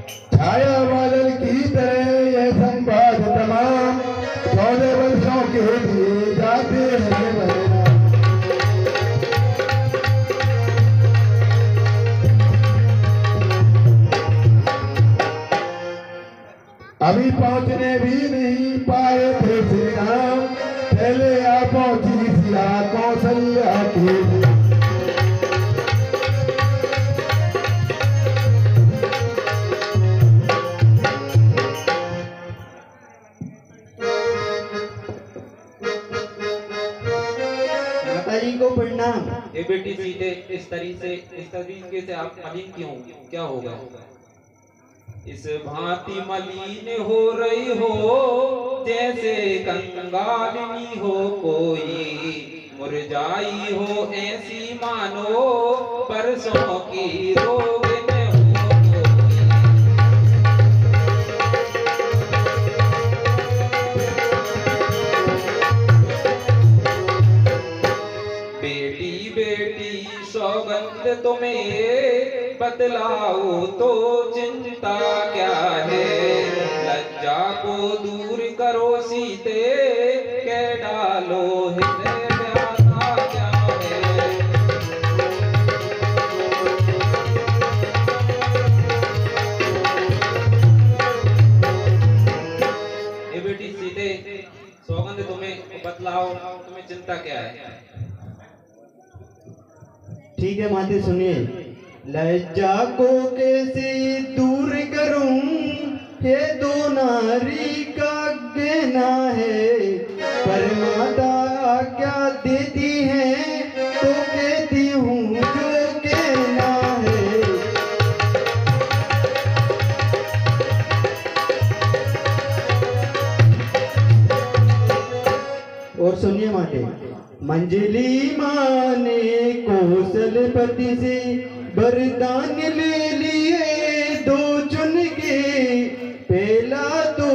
छाया बादल की तरह यह संवाद तमाम 14 वर्षों के लिए जाते हैं बहना। अभी पहुंचने भी नहीं पाए थे श्री राम, पहले आ पहुंची सिया कौशल्या के। को प्रणाम। ये बेटी सीधे इस तरीके से आप मलिन क्यों, क्या होगा? इस भांति मलिन हो रही हो जैसे कंगालिनी हो कोई, मुरझाई हो ऐसी मानो परसों की रोग न हो कोई। बेटी बेटी सौगंध तुम्हें बतलाओ तो चिंता क्या है, लज्जा को दूर करो सीते, कह डालो हृदय प्यासा क्या है। ये बेटी सीते सौगंध तुम्हें बतलाओ, तुम्हें चिंता क्या है? ठीक है माते सुनिए। लज्जा को कैसे दूर करूं, ये दो नारी का गहना है, पर माता आज्ञा देती है तो कहती हूँ जो कहना है। और सुनिए माते, मंजली माँ ने कौशलपति से वरदान ले लिए दो चुन के, पहला तो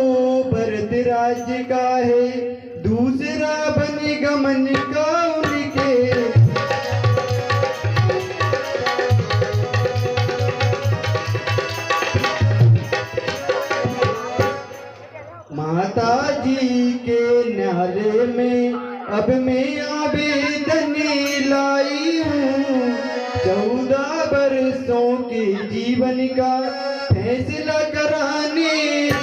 भरत राज्य का है, दूसरा बन गमन का उनके। माता जी के न्यारे में अब मैं आवेदन लाई हूँ, 14 वर्षों के जीवन का फैसला कराने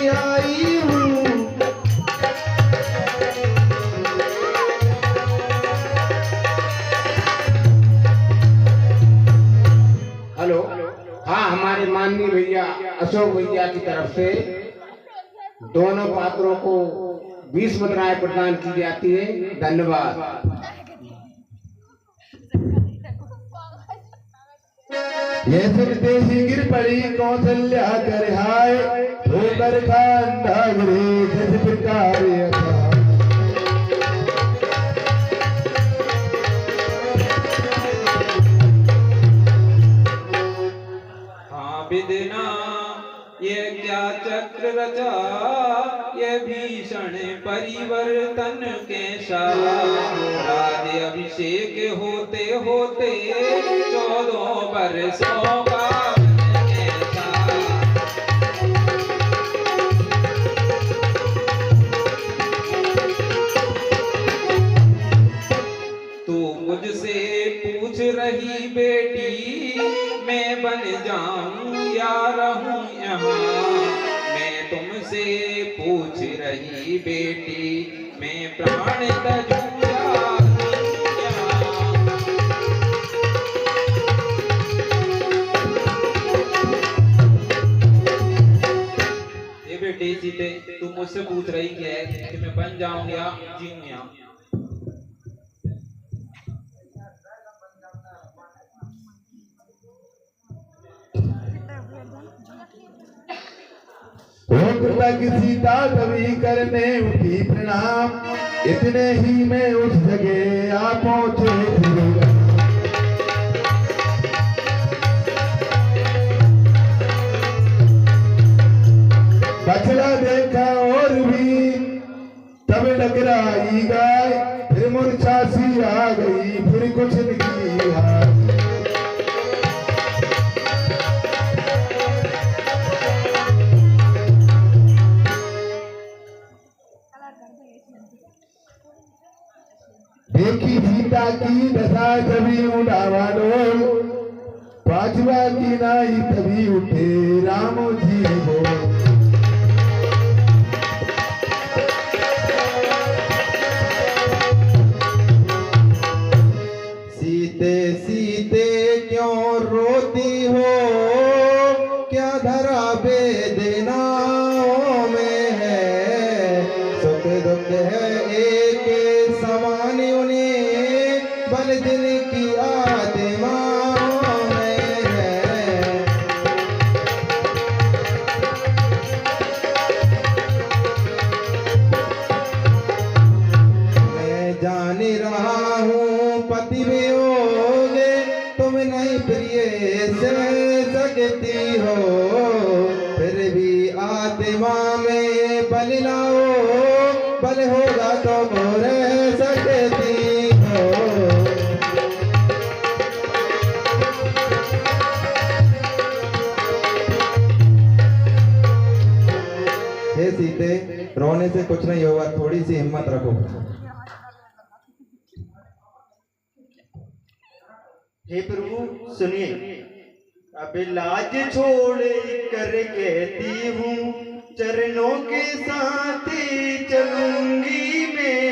आई हूँ। हेलो, हाँ, हमारे माननीय भैया अशोक भैया की तरफ से दोनों पात्रों को 20 मुद्राएं प्रदान की जाती है। धन्यवाद। ये सुनते ही गिर पड़ी कौशल्या कर हाय, होकर खांदा गिरे जिस प्रकार यथा। हाँ विदना ये क्या चक्र रचा, ये भीषण परिवर्तन कैसा, राज्य अभिषेक होते होते 14 वर्षों का कैसा। तू मुझसे पूछ रही बेटी, मैं बन जाऊं या रहूं यहाँ, मैं तुमसे पूछ रही बेटी, मैं प्राण तजूं या यहाँ। ये बेटी सीते तू मुझसे पूछ रही है कि मैं बन जाऊं या जीऊं यहाँ। तक सीता कभी करने उठी प्रणाम, इतने ही में उस जगह आ पहुंचे श्री राम। बछड़ा देखा और भी तब टकराई गाय, फिर मूर्छा सी आ गई, फिर कुछ निकली हाथ। छठा की दशा जभी उड़ावा डोल, पांचवा की नाई तभी उठे रामो जी बोल। सीते सीते क्यों रोती हो, क्या धरा वेदनाओं में है, सुख दुख है एक समान उन्हें, बल दिन की आत्माओं में है। मैं जान रहा हूँ पति वियोगे, तुम नहीं प्रिय से सकती हो, फिर भी आत्मा में बल लाओ, बल होगा तो रह सकती हो। हे सीते, रोने से कुछ नहीं होगा, थोड़ी सी हिम्मत रखो। हे प्रभु सुनिए, अब लाज छोड़ कर कहती हूँ, चरणों के साथ चलूंगी मैं,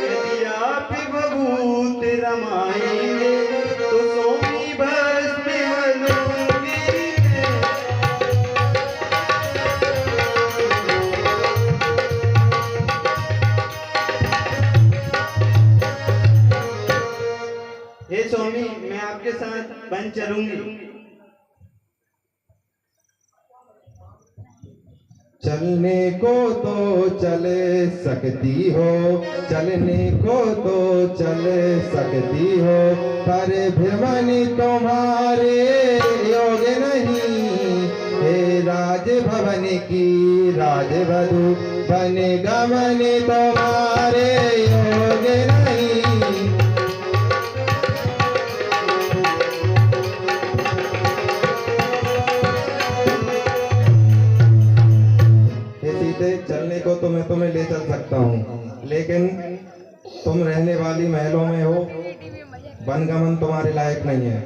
यदि आप भभूत रमाएंगे तो सोनी भस्म मलूंगी मैं। हे स्वामी, मैं आपके साथ बन चलूंगी। चलने को तो चल सकती हो, चलने को तो चल सकती हो, पर भ्रमण तुम्हारे योग नहीं, हे राजभवन की राजवधू, बन गमन तुम्हारे योग नहीं। चलने को तो मैं तुम्हें ले चल सकता हूँ, लेकिन तुम रहने वाली महलों में हो, वनगमन तुम्हारे लायक नहीं है।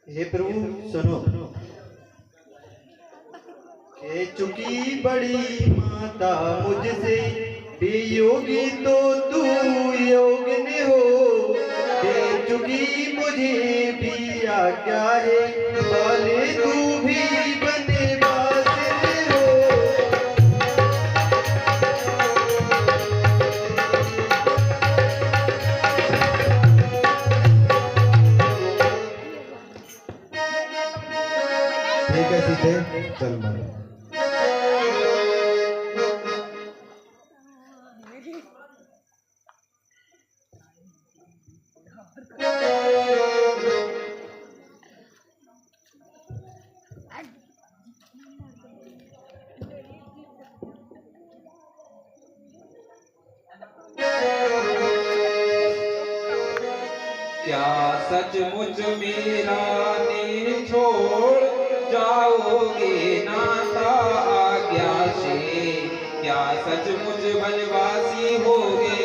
हे प्रभु सुनो, कह चुकी बड़ी माता मुझसे, वियोगी तो तू योग ने हो, दे चुकी मुझे भी आज्ञा है, बोले तू भी बनवास में हो। ठीक है सीते, चल बन। क्या सचमुच मेरा ने छोड़ जाओगे नाता आज्ञा से, क्या सचमुच वनवासी होगे,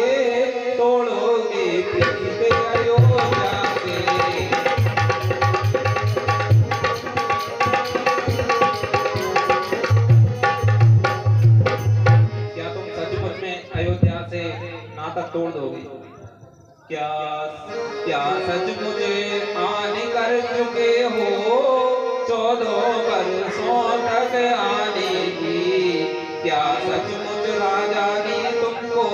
तोड़ोगे प्रीत अयोध्या से। क्या तुम सचमुच में अयोध्या से नाता तोड़ दोगे? क्या क्या सचमुच आन कर चुके हो 14 वर्षों तक आने की, क्या सचमुच राजा ने तुमको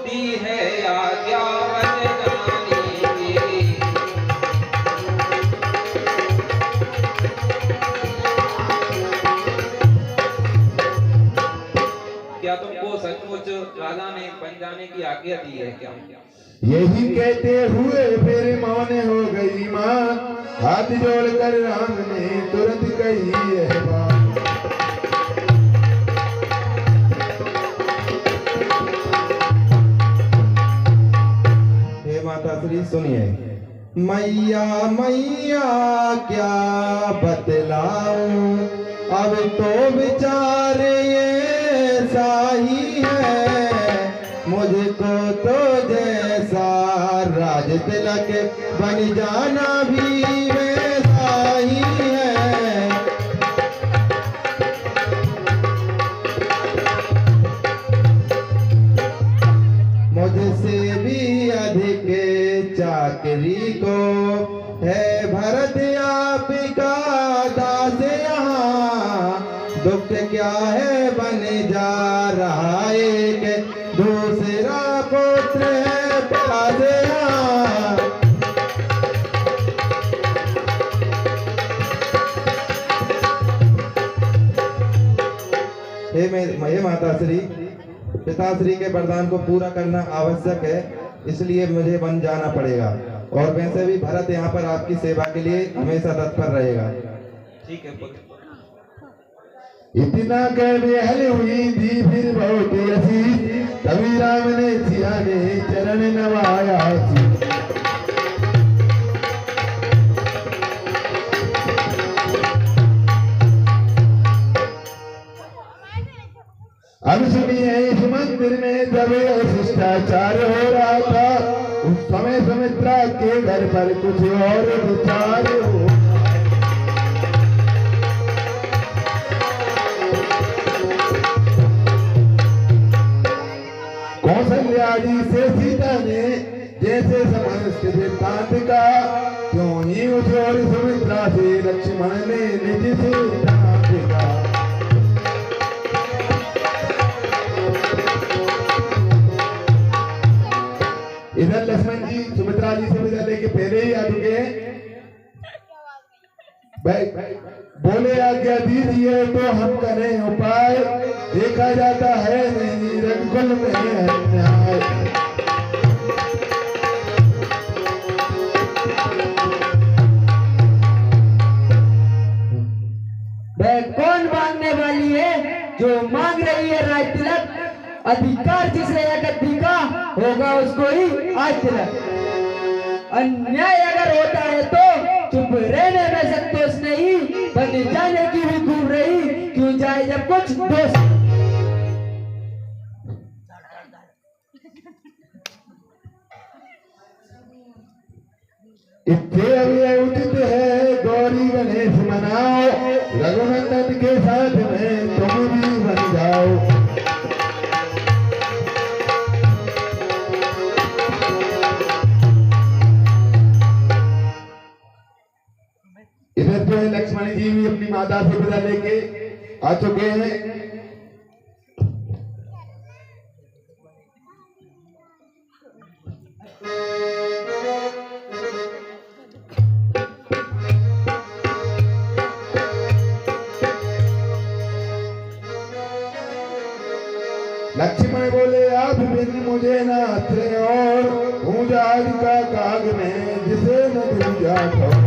दी है आज्ञा बन जाने की? क्या तुमको सचमुच राजा ने बन जाने की आज्ञा दी है क्या? यही कहते हुए फिर मौन हो गई माँ, हाथ जोड़कर राम ने तुरंत कही यह बात। हे माता श्री सुनिए, मैया मैया क्या बतलाऊं, अब तो विचार ये साही है, मुझको तो जैसा राज तिलक बन जाना भी वैसा ही है। मुझसे भी अधिक चाकरी को है भरत आपका दास यहाँ, दुख क्या है बन जा रहा एक दूसरा पुत्र है पास यहाँ। हे माताश्री, पिताश्री के वरदान को पूरा करना आवश्यक है, इसलिए मुझे वन जाना पड़ेगा। और वैसे भी भरत यहाँ पर आपकी सेवा के लिए हमेशा तत्पर रहेगा। ठीक है पुत्र। इतना कह बेहल हुई थी फिर बहुत हसी, तभी राम ने सिया ने चरण नवाया सी। अब सुनिए, इस मंदिर में जब शिष्टाचार हो रहा था, उस समय सुमित्रा के घर पर कुछ और विचार हो। कौशल्या जी से सीता ने जैसे समस्त वृत्तांत का, क्यों ही उस और सुमित्रा से लक्ष्मण ने निज सिद्धांत का। इधर लक्ष्मण जी सुमित्रा जी से विदा लेके पहले ही आ चुके हैं। बोले आज्ञा दीजिए तो हम करें उपाय, देखा जाता है नहीं रघुकुल में अन्याय। वह कौन मांगने वाली है जो मांग रही है राज तिलक? अधिकार जिसे गद्दी का होगा उसको ही आज तिलक। अन्याय अगर होता है तो चुप रहने में संतोष नहीं, बन जाने की भी घूम रही, क्यों जाए जब कुछ दोस्त। इससे अब यह उचित है गौरी गणेश मनाओ, रघुनंदन के साथ में तुम भी बन जाओ। इधर जो है लक्ष्मण जी भी अपनी माता से विदा लेके आ चुके हैं। लक्ष्मण बोले आप बिन मुझे न आश्रय और, हूँ जहाज का काग में जिसे न दूजा ठोर।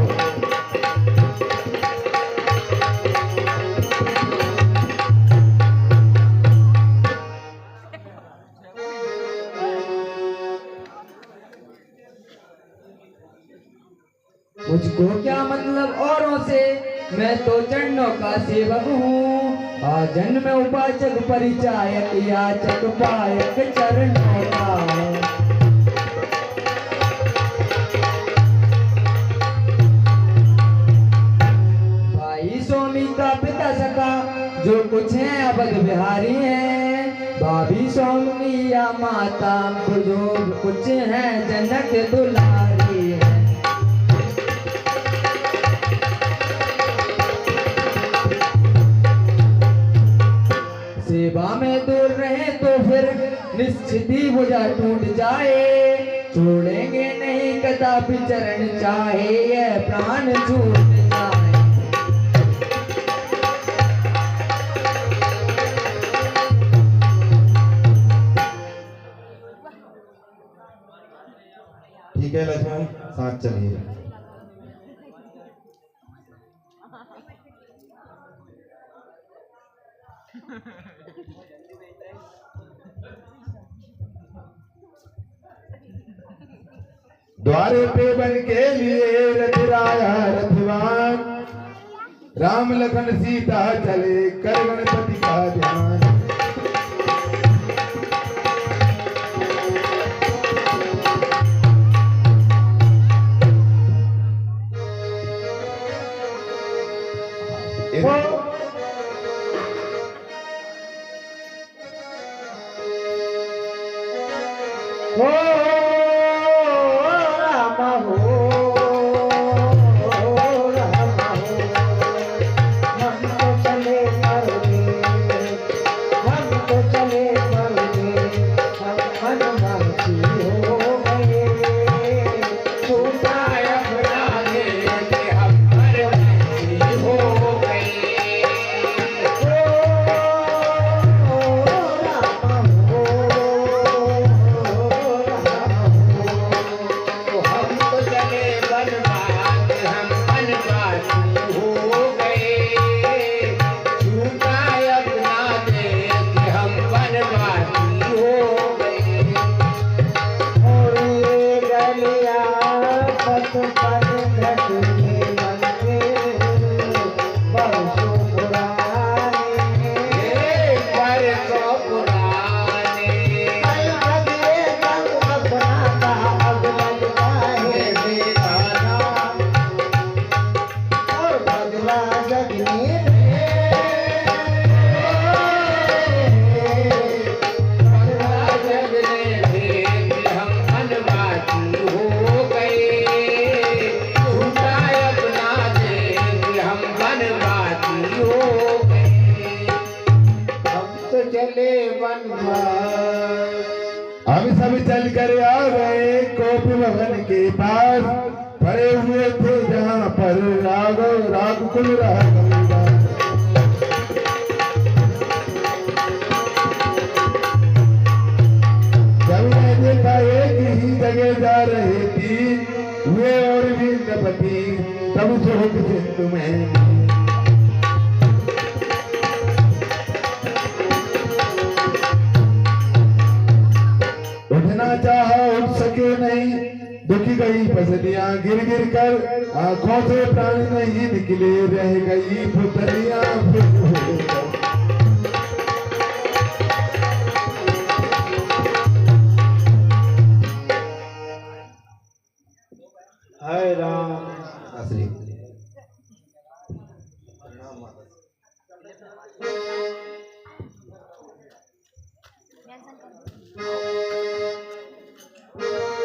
मुझको क्या मतलब औरों से, मैं तो चरणों का सेवक हूँ। आजन में उपाचक परिचायक याचक पायक चरणों का। भाई स्वामी का पिता सका जो कुछ है अवध बिहारी है, भाभी स्वामी या माता जो कुछ है जनक दुलारी है। सेवा में दूर रहे तो फिर निश्चित ही बुझा टूट जाए, छोड़ेंगे नहीं कदापि चरण चाहे यह प्राण छूट जाए। ठीक है लक्ष्मण, साथ चलिए। द्वारे पे बन के लिए रथ राया रथवान, राम लखन सीता चले कर गणपति का ध्यान। हो रामा हो रामा हो, हम तो चले परदेस, हम तो चले परदेस, हम वनवासी हो गए। छूटा अपना देश हम परदेसी हो गए। रामा हो हम तो चले वनवास हम वनवासी हो गए। छूटा अपना देश हम वनवासी हो गए। और ये गलिया पत पत घटने लगे, बरसों पुराने बरसों पुराने लगे तब अपना का अब लगता है बेगाना, और बदला जगने जगने भेद हम वनवासी हो गए। छूटा अपना देश हम वनवासी हो गए। हम तो चले वनवास। हम सब चल कर आ गए कोपी भवन के पास, पड़े हुए थे जहाँ पर राघव राघकुल राघव। जब मैं देखा एक ही जगह जा रहे थी वे और भी नपति, तब शोक सिंधु में उठना चाहा उठ सके नहीं, दुखी गई पसलियां गिर गिर कर, आंखों से प्राण नहीं निकले, रह गई पुतलियां फिर होकर। हाय राम। श्री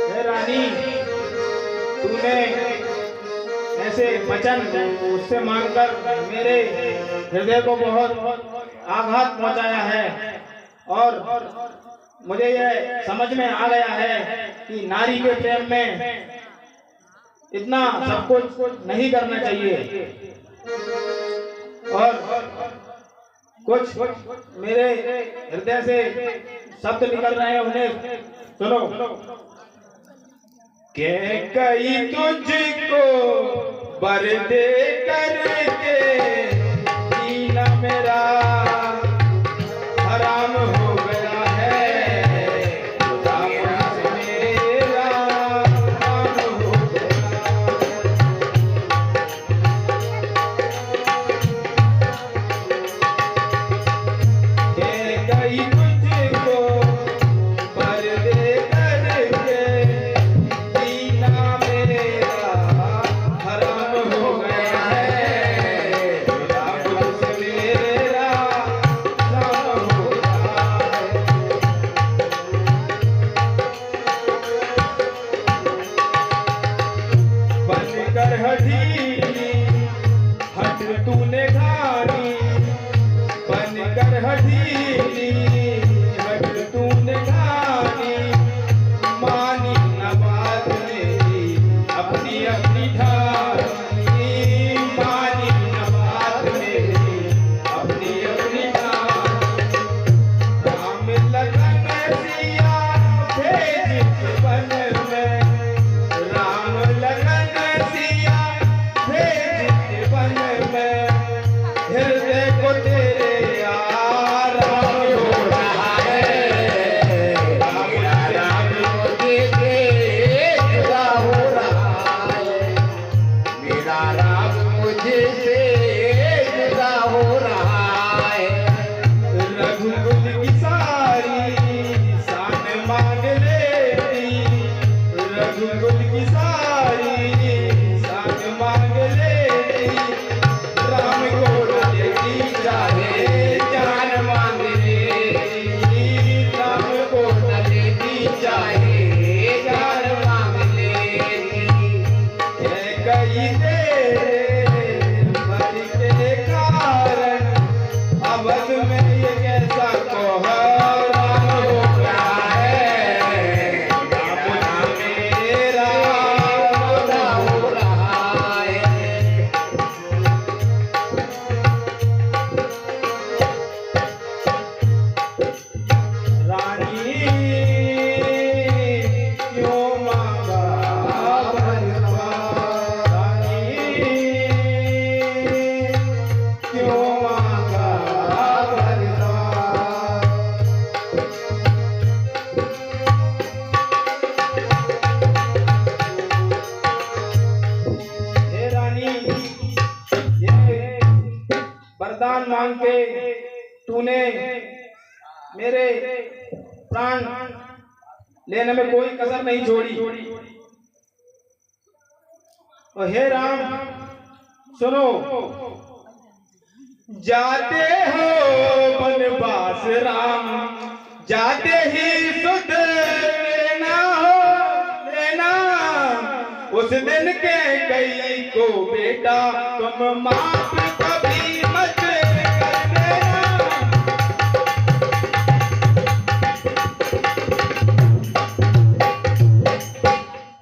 हे रानी, तूने ऐसे वचन उससे मांगकर मेरे हृदय को बहुत आघात पहुंचाया है, और मुझे यह समझ में आ गया है कि नारी के प्रेम में इतना सब कुछ नहीं करना चाहिए। और कुछ मेरे हृदय से शब्द निकल रहे हैं, उन्हें सुनो। के कई तुझको बर दे करके जीना मेरा हराम हो गया है, राम से मेरा हराम हो गया। के कई तुझको बर दे करके जीना मेरा हराम हो गया है, मांग के तूने मेरे प्राण लेने में कोई कसर नहीं छोड़ी। और हे राम सुनो, जाते हो वनवास राम, जाते ही सुध लेना उस दिन के कई को बेटा तुम माफ कभी मत कर देना।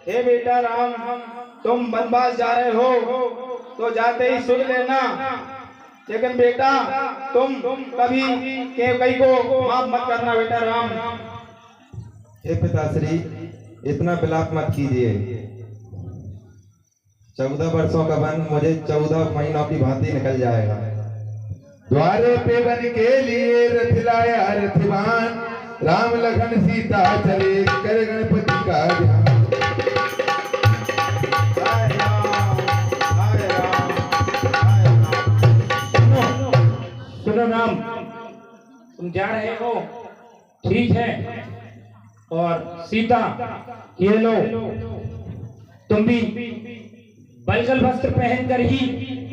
हे बेटा राम, तुम वनवास जा रहे हो तो जाते ही सुन लेना, लेकिन बेटा तुम कभी कई को माफ मत करना बेटा राम। हे पिताश्री, इतना विलाप मत कीजिए। 14 वर्षों का वन मुझे 14 महीनों की भांति निकल जाएगा। द्वारे पे बन के लिए रथ लाया रथवान, राम लखन सीता चले कर गणपति का ध्यान। हाय राम, हाय राम, हाय राम। सुनो राम, तुम जा रहे हो ठीक है, और सीता ये लो, तुम भी बलगल वस्त्र पहनकर ही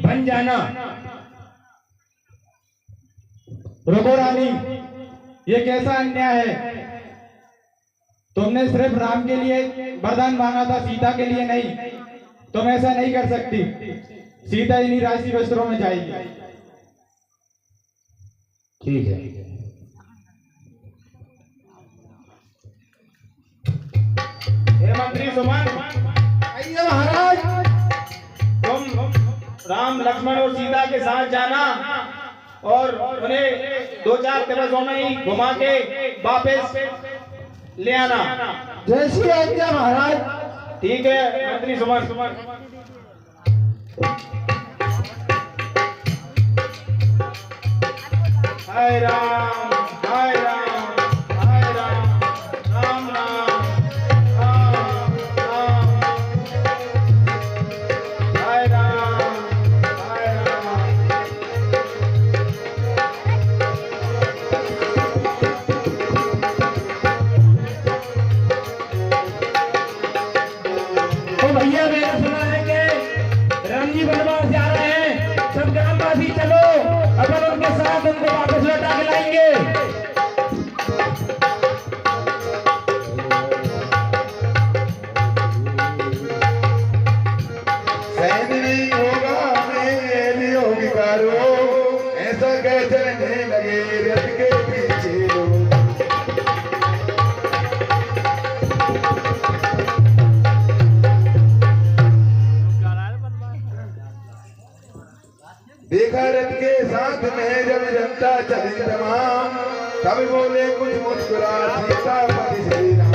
बन जाना। रुको रानी, ये कैसा अन्याय है? तुमने सिर्फ राम के लिए वरदान मांगा था, सीता के लिए नहीं। तुम ऐसा नहीं कर सकती। सीता इन्हीं राशि वस्त्रों में जाएगी। ठीक है। हे मंत्री सुमन, आइए महाराज। तुम राम लक्ष्मण और सीता के साथ जाना और उन्हें 2-4 दिवसों में ही घुमा के वापस ले आना। जैसी आज्ञा महाराज। ठीक है मंत्री सुमन। हाय राम, हाय राम, हाय राम, राम राम, राम राम, हाय राम, हाय राम। तो भैया मैंने सुना है कि राम जी वनवास जा रहे हैं, सब ग्रामवासी चलो, अपन उनके साथ उनको वापस लौटा के लाएंगे। सहन नहीं होगा मेरी होगी कारो, ऐसा कह चलने लगे रथ के पीछे लोग। देखा रथ के साथ में जब जनता चली तमाम, तब बोले कुछ मुस्कुरा सीता पति श्री राम।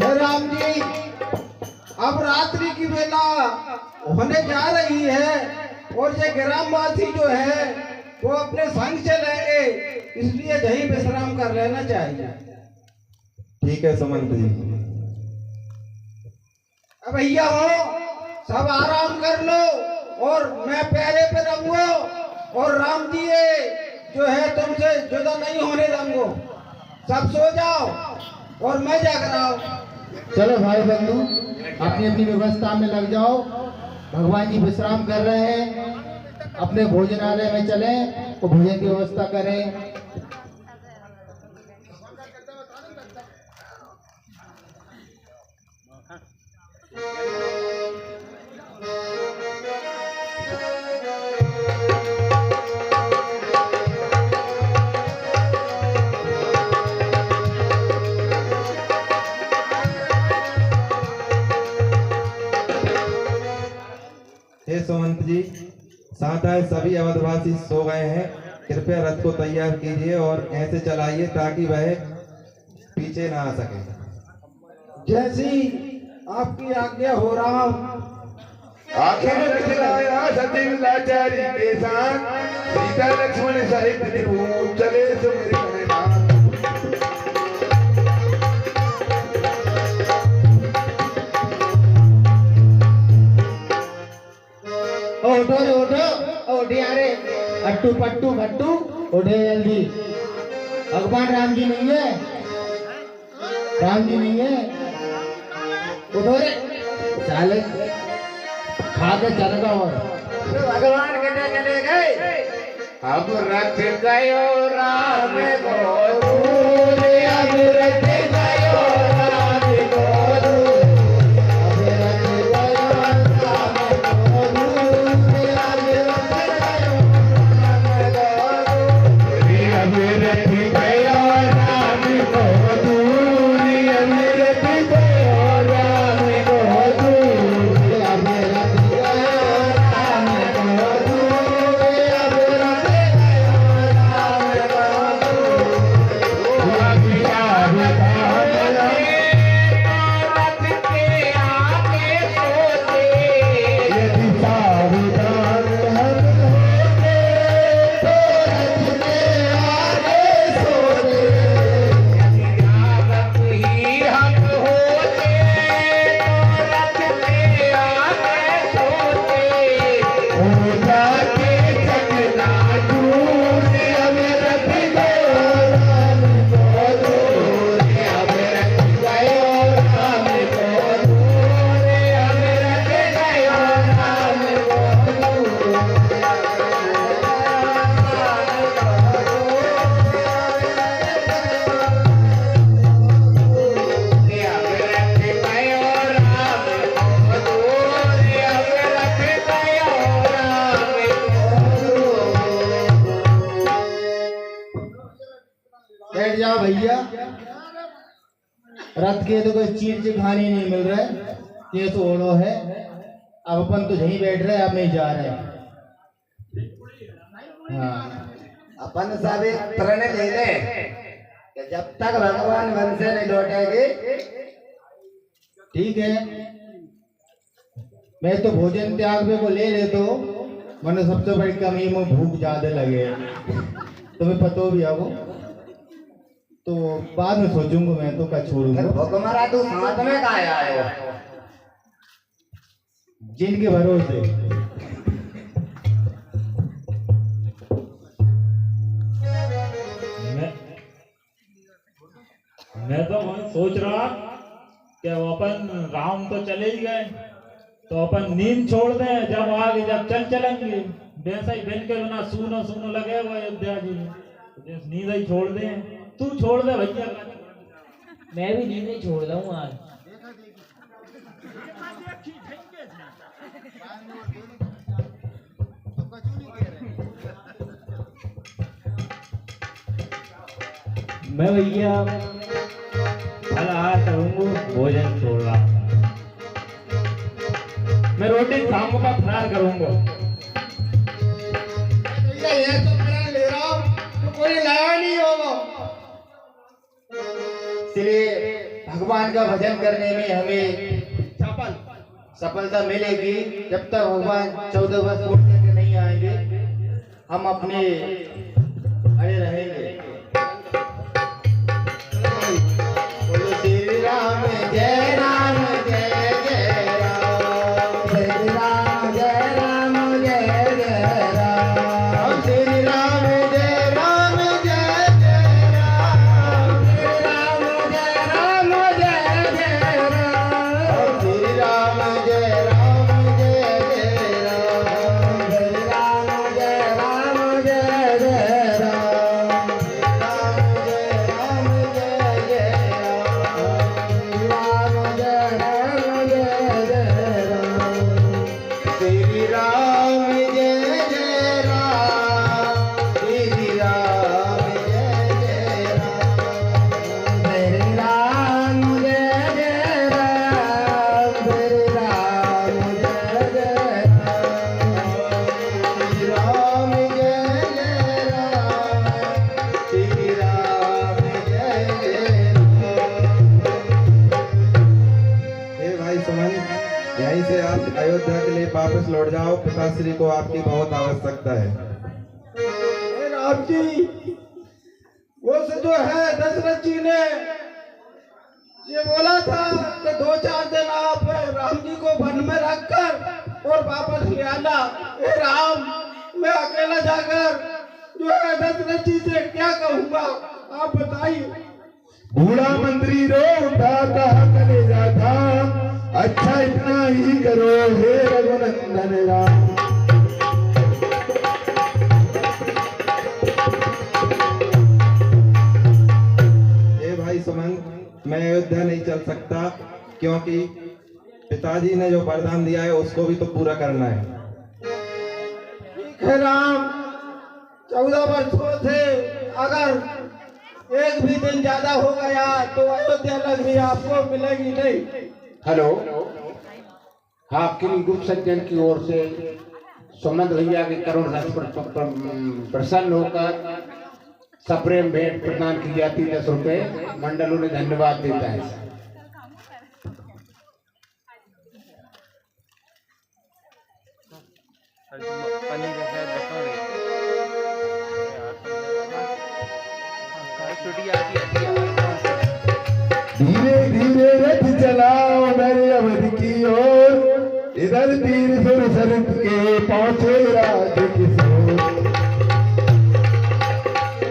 हे राम जी, अब रात्रि की बेला होने जा रही है और ये ग्रामवासी जो है वो अपने संग चलेंगे, इसलिए यहीं विश्राम कर लेना चाहिए। ठीक है सुमंत जी। अब भैया हो, सब आराम कर लो और मैं पहरे पे रहूंगा और राम जी जो है तुमसे जुदा नहीं होने दूंगा। सब सो जाओ और मैं जाग रहा हूँ। चलो भाई बंधु, अपनी अपनी व्यवस्था में लग जाओ। भगवान जी विश्राम कर रहे हैं, अपने भोजनालय में चलें तो भोजन की व्यवस्था करें। हे सुमंत जी, साथ आए सभी अवधवासी सो गए हैं। कृपया रथ को तैयार कीजिए और ऐसे चलाइए ताकि वह पीछे ना आ सके। जैसी आपकी आज्ञा हो रहा हूँ। आखिर दिखलाया सचिव लाचारी के साथ सीता लक्ष्मण सहित त्रिभुवन चले सुमेर गणनाथ। उठो रे उठो, उठे अरे अट्टू पट्टू भट्टू, उठे जल्दी। भगवान राम जी नहीं है, राम जी नहीं है। उठो रे साले, खा के चल गया। और भगवान कितने चले गए? अब रथ गयो राम को अब रथ गयो राम को दूर, अब रथ गयो राम को दूर, अब रथ गयो राम को दूर, अब रथ गयो राम को दूर, अब रथ गयो राम को दूर, अब रथ गयो राम को दूर, अब रथ गयो राम को बैठ जाओ भैया। रथ के तो कोई चीज खाने नहीं मिल रहा है, ये तो ओढ़ो है। अब अपन तो यहीं बैठ रहे, अब नहीं जा रहे। हाँ, अपन सब एक प्रण ले ले कि जब तक भगवान वन से नहीं लौटेंगे। ठीक है, मैं तो भोजन त्याग पे को ले ले, तो मैंने सबसे बड़ी कमी में भूख ज्यादा लगे, तुम्हें पता भी है वो, तो बाद में सोचूंगा मैं तो क्या छोड़ूंगा। भुखमरा तू साथ में का आया हो? जिनके भरोसे। मैं तो सोच रहा कि वो अपन राम तो चले ही गए, तो अपन नींद छोड़ दें, जब आगे जब चलेंगे वैसा ही बन के बिना सूनो सूनो लगे वो अयोध्या जी में, तो नींद ही छोड़ दें। तू छोड़ दे भैया। मैं भी नींद नहीं छोड़ दूँ आज। मैं भैया फलाहार करूंगा, भोजन छोड़ रहा। मैं रोटी खाऊंगा, फरार करूंगा। ये तो प्रण ले रहा हूँ, तो कोई नया नहीं होगा। इसलिए भगवान का भजन करने में हमें सफलता मिलेगी। जब तक भगवान 14 वर्ष पूर्ण करके नहीं आएंगे, हम अपने अड़े रहेंगे। बोलो श्री राम जय राम जय जय राम, श्री राम जय राम जय जय राम, श्री राम जय राम जय जय राम, श्री राम जय राम जय जय राम, श्री राम जय राम जय जय राम, श्री राम जय राम जय जय राम। से आप अयोध्या के लिए वापस लौट जाओ। पिताश्री को आपकी बहुत आवश्यकता है। हे राम जी, वो से जो है दशरथ जी ने ये बोला था कि 2-4 दिन आप राम जी को वन में रखकर और वापस ले आना। हे राम, मैं अकेला जाकर जो है दशरथ जी से क्या कहूँगा, आप बताइए। बूढ़ा मंत्री रो उठा, कहा कलेजा था, अच्छा इतना ही करो हे रघुनंदन राम। हे भाई सुमंत, मैं अयोध्या नहीं चल सकता, क्योंकि पिताजी ने जो वरदान दिया है उसको भी तो पूरा करना है। ठीक है राम, 14 वर्षों से अगर एक भी दिन ज्यादा हो गया तो अयोध्या नगरी आपको मिलेगी नहीं। हेलो, हाँ, आपके गुप्त सज्जन की ओर से सुमंत भैया के करुण रस पर प्रसन्न होकर सप्रेम भेंट प्रदान की जाती है। 10 रुपए मंडल उन्हें धन्यवाद देता है। धीरे धीरे रथ चलाओ मेरे अवध की ओर, इधर तीर सुर सरित के पहुंचे